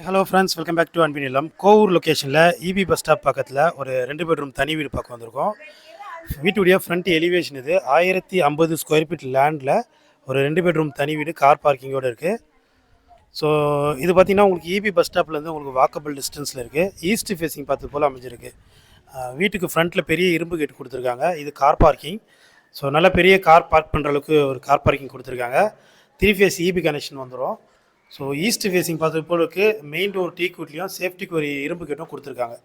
Hello friends, welcome back to அன்பின் இல்லம். கோவூர் லொக்கேஷனில் இபி பஸ் ஸ்டாப் பக்கத்தில் ஒரு 2 பெட்ரூம் தனி வீடு பார்க்க வந்திருக்கோம். வீட்டுடைய ஃப்ரண்ட் எலிவேஷன் இது 1050 ஸ்கொயர் ஃபீட் லேண்டில் ஒரு 2 பெட்ரூம் தனி வீடு கார் பார்க்கிங்கோடு இருக்குது. ஸோ இது பார்த்திங்கன்னா உங்களுக்கு இபி பஸ் ஸ்டாப்லேருந்து உங்களுக்கு வாக்கபிள் டிஸ்டன்ஸில் இருக்குது. ஈஸ்ட் ஃபேஸிங் பார்த்து போல் அமைஞ்சிருக்கு. வீட்டுக்கு ஃப்ரண்ட்டில் பெரிய இரும்பு கேட் கொடுத்துருக்காங்க. இது கார் பார்க்கிங். ஸோ நல்ல பெரிய கார் பார்க் பண்ணுற அளவுக்கு ஒரு கார் பார்க்கிங் கொடுத்துருக்காங்க. 3 ஃபேஸ் இபி கனெக்ஷன் வந்துடும். ஸோ ஈஸ்ட் ஃபேஸிங் பார்த்து போலுக்கு மெயின் டோர் டீ கூட்லேயும் சேஃப்டிக்கு ஒரு இரும்பு கேட்டும் கொடுத்துருக்காங்க.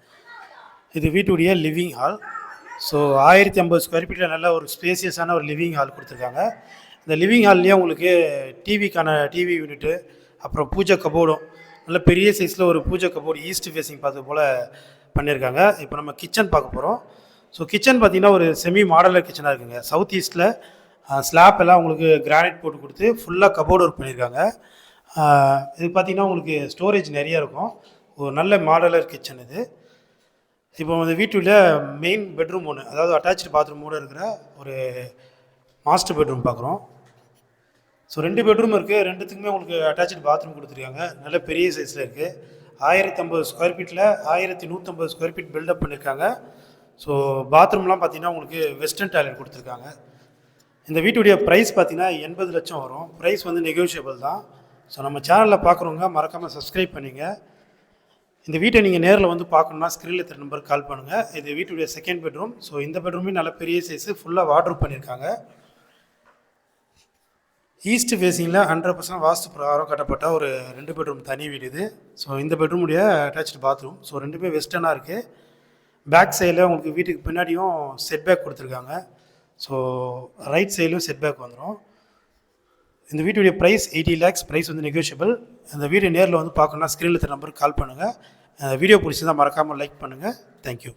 இது வீட்டுடைய லிவிங் ஹால். ஸோ 1050 ஸ்கொயர் ஃபீட்டில் நல்ல ஒரு ஸ்பேசியஸான ஒரு லிவிங் ஹால் கொடுத்துருக்காங்க. இந்த லிவிங் ஹால்லேயே உங்களுக்கு டிவி யூனிட்டு, அப்புறம் பூஜை கபோர்டும் நல்ல பெரிய சைஸில் ஒரு பூஜை கபோர்டு ஈஸ்ட் ஃபேஸிங் பார்த்து போல் பண்ணியிருக்காங்க. இப்போ நம்ம கிச்சன் பார்க்க போகிறோம். ஸோ கிச்சன் பார்த்திங்கன்னா ஒரு செமி மாடலர் கிச்சனாக இருக்குங்க. சவுத் ஈஸ்ட்டில் ஸ்லாப் எல்லாம் உங்களுக்கு கிரானைட் போட்டு கொடுத்து ஃபுல்லாக கபோர்டு ஒர்க் பண்ணியிருக்காங்க. இது பார்த்திங்கன்னா உங்களுக்கு ஸ்டோரேஜ் நிறையா இருக்கும். ஒரு நல்ல மாடலர் கிச்சன் இது. இப்போ இந்த வீட்டில் மெயின் பெட்ரூம் ஒன்று, அதாவது அட்டாச்சு பாத்ரூமோடு இருக்கிற ஒரு மாஸ்டர் பெட்ரூம் பார்க்குறோம். ஸோ 2 பெட்ரூம் இருக்குது. 2த்துக்குமே உங்களுக்கு அட்டாச்சு பாத்ரூம் கொடுத்துருக்காங்க. நல்ல பெரிய சைஸில் இருக்குது. 1050 ஸ்கொயர் ஃபீட்டில் 1150 ஸ்கொயர் ஃபீட் பில்டப் பண்ணியிருக்காங்க. ஸோ பாத்ரூம்லாம் பார்த்திங்கன்னா உங்களுக்கு வெஸ்டர்ன் டாய்லெட் கொடுத்துருக்காங்க. இந்த வீட்டுடைய ப்ரைஸ் பார்த்திங்கன்னா 80 லட்சம் வரும். ப்ரைஸ் வந்து நெகோஷியபிள் தான். ஸோ நம்ம சேனலில் பார்க்குறவங்க மறக்காமல் சப்ஸ்கிரைப் பண்ணிங்க. இந்த வீட்டை நீங்கள் நேரில் வந்து பார்க்கணுன்னா ஸ்க்ரீனில் இருக்கிற நம்பருக்கு கால் பண்ணுங்கள். இது வீட்டுடைய செகண்ட் பெட்ரூம். ஸோ இந்த பெட்ரூமே நல்ல பெரிய சைஸு ஃபுல்லாக வார்ட்ரோப் பண்ணியிருக்காங்க. ஈஸ்ட் ஃபேஸிங்கில் 100% வாஸ்து பிரகாரம் கட்டப்பட்ட ஒரு 2 பெட்ரூம் தனி வீடு இது. ஸோ இந்த பெட்ரூமுடைய அட்டாச்சு பாத்ரூம். ஸோ ரெண்டுமே வெஸ்டர்னாக இருக்குது. பேக் சைடில் உங்களுக்கு வீட்டுக்கு பின்னாடியும் செட் பேக் கொடுத்துருக்காங்க. ஸோ ரைட் சைட்லையும் செட் பேக் வந்துடும். இந்த வீட்டுடைய ப்ரைஸ் 80 lakhs. ப்ரைஸ் வந்து நெகோஷியபிள். இந்த வீடியோ நேரில் வந்து பார்க்கணுன்னா ஸ்க்ரீனில் இருக்கிற நம்பருக்கு கால் பண்ணுங்கள். வீடியோ பிடிச்சிருந்தால் மறக்காமல் லைக் பண்ணுங்கள். தேங்க்யூ.